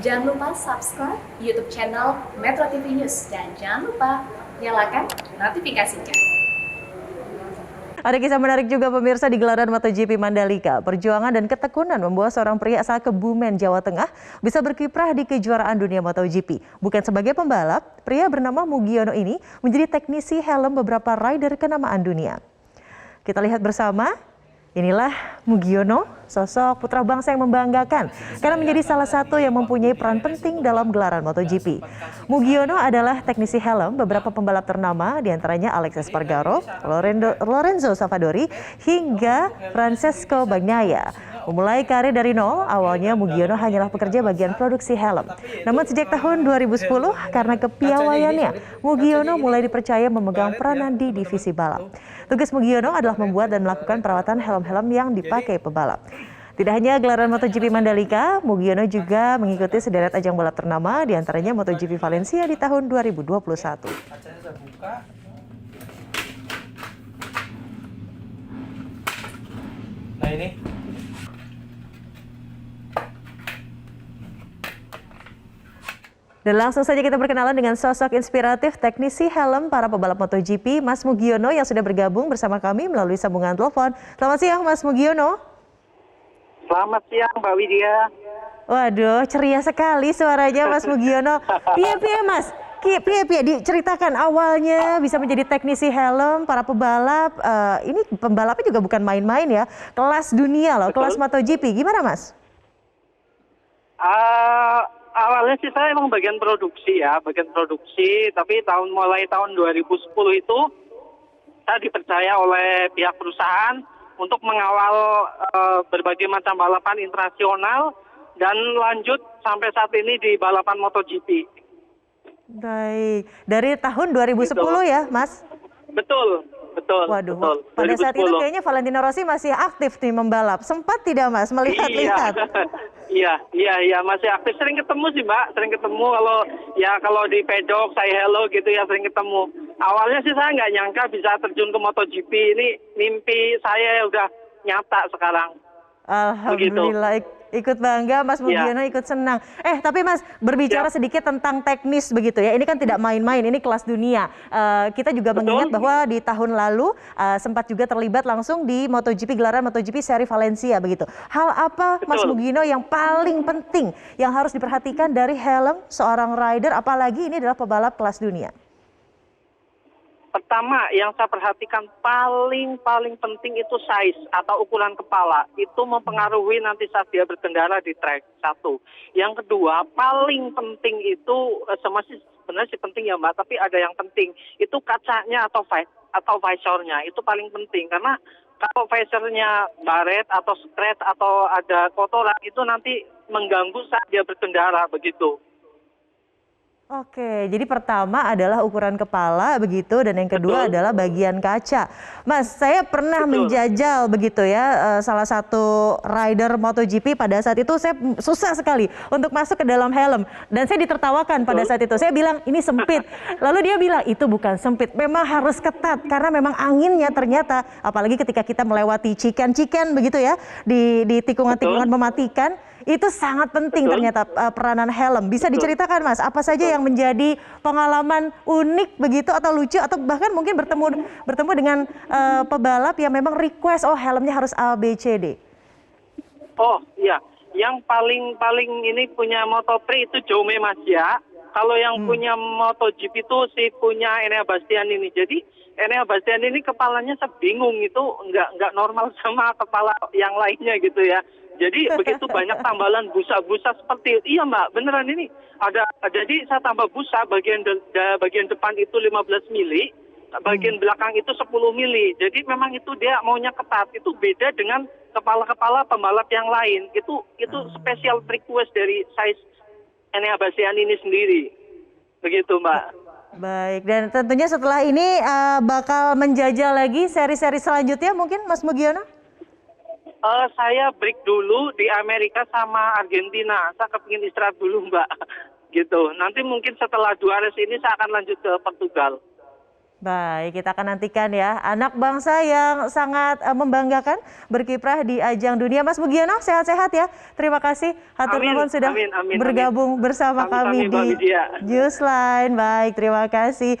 Jangan lupa subscribe YouTube channel Metro TV News dan jangan lupa nyalakan notifikasinya. Ada kisah menarik juga pemirsa di gelaran MotoGP Mandalika. Perjuangan dan ketekunan membuat seorang pria asal Kebumen, Jawa Tengah bisa berkiprah di kejuaraan dunia MotoGP. Bukan sebagai pembalap, pria bernama Mugiono ini menjadi teknisi helm beberapa rider kenamaan dunia. Kita lihat bersama, inilah Mugiono, sosok putra bangsa yang membanggakan karena menjadi salah satu yang mempunyai peran penting dalam gelaran MotoGP. Mugiono adalah teknisi helm beberapa pembalap ternama, diantaranya Alex Espargaro, Lorenzo Savadori, hingga Francesco Bagnaia. Memulai karir dari nol, awalnya Mugiono hanyalah pekerja bagian produksi helm. Namun sejak tahun 2010, karena kepiawaiannya, Mugiono mulai dipercaya memegang peranan di divisi balap. Tugas Mugiono adalah membuat dan melakukan perawatan helm-helm yang dipakai pebalap. Tidak hanya gelaran MotoGP Mandalika, Mugiono juga mengikuti sederet ajang balap ternama, diantaranya MotoGP Valencia di tahun 2021. Nah ini. Dan langsung saja kita berkenalan dengan sosok inspiratif teknisi helm para pebalap MotoGP, Mas Mugiono yang sudah bergabung bersama kami melalui sambungan telepon. Selamat siang, Mas Mugiono. Selamat siang, Mbak Widya. Waduh, ceria sekali suaranya Mas Mugiono. Piye Mas? Piye diceritakan awalnya bisa menjadi teknisi helm para pebalap. Ini pembalapnya juga bukan main-main ya, kelas dunia loh, kelas MotoGP. Gimana Mas? Awalnya sih saya emang bagian produksi, tapi mulai tahun 2010 itu saya dipercaya oleh pihak perusahaan untuk mengawal berbagai macam balapan internasional dan lanjut sampai saat ini di balapan MotoGP. Baik, dari tahun 2010 gitu. Ya Mas? Betul. Waduh, betul. Pada 2010. saat itu kayaknya Valentino Rossi masih aktif nih membalap. Sempat tidak Mas melihat-lihat? Iya, masih aktif. Sering ketemu sih Mbak, kalau di pedok saya hello gitu ya, sering ketemu. Awalnya sih saya nggak nyangka bisa terjun ke MotoGP. Ini mimpi saya udah nyata sekarang. Alhamdulillah, ikut bangga Mas Mugiono, ikut senang. Tapi Mas, berbicara sedikit tentang teknis begitu ya, ini kan tidak main-main, ini kelas dunia. Kita juga mengingat bahwa di tahun lalu sempat juga terlibat langsung di MotoGP, gelaran MotoGP seri Valencia begitu. Hal apa Mas Mugiono yang paling penting yang harus diperhatikan dari helm seorang rider, apalagi ini adalah pebalap kelas dunia? Pertama, yang saya perhatikan paling penting itu size atau ukuran kepala. Itu mempengaruhi nanti saat dia berkendara di track, satu. Yang kedua, paling penting itu, sebenarnya sih penting ya Mbak, tapi ada yang penting. Itu kacanya atau visornya, itu paling penting. Karena kalau visornya baret atau scratch atau ada kotoran, itu nanti mengganggu saat dia berkendara, begitu. Oke, jadi pertama adalah ukuran kepala begitu, dan yang kedua adalah bagian kaca. Mas, saya pernah menjajal begitu ya, salah satu rider MotoGP pada saat itu saya susah sekali untuk masuk ke dalam helm. Dan saya ditertawakan pada saat itu, saya bilang ini sempit. Lalu dia bilang itu bukan sempit, memang harus ketat karena memang anginnya ternyata, apalagi ketika kita melewati cikan-cikan begitu ya, di tikungan-tikungan mematikan. Itu sangat penting ternyata peranan helm. Bisa diceritakan Mas, apa saja yang menjadi pengalaman unik begitu atau lucu atau bahkan mungkin bertemu dengan pebalap yang memang request helmnya harus A, B, C, D. Oh iya, yang paling ini punya Moto3 itu Jaume Masia. Kalau yang punya MotoGP itu punya Enea Bastian ini. Jadi Enea Bastian ini kepalanya saya bingung, itu nggak normal sama kepala yang lainnya gitu ya. Jadi begitu banyak tambalan busa-busa seperti itu. Iya Mbak, beneran ini ada. Jadi saya tambah busa bagian depan itu 15 mili, bagian belakang itu 10 mili. Jadi memang itu dia maunya ketat. Itu beda dengan kepala-kepala pembalap yang lain. Itu special request dari size Enea Bastian ini sendiri. Begitu Mbak. Baik, dan tentunya setelah ini bakal menjajal lagi seri-seri selanjutnya mungkin Mas Mugiono? Saya break dulu di Amerika sama Argentina. Saya kepingin istirahat dulu Mbak. Gitu. Nanti mungkin setelah 2 race ini saya akan lanjut ke Portugal. Baik, kita akan nantikan ya anak bangsa yang sangat membanggakan berkiprah di ajang dunia. Mas Mugiono, sehat-sehat ya. Terima kasih hatur nuhun sudah bergabung bersama kami Sami-sami, Mbak di Widya. Newsline. Baik, terima kasih.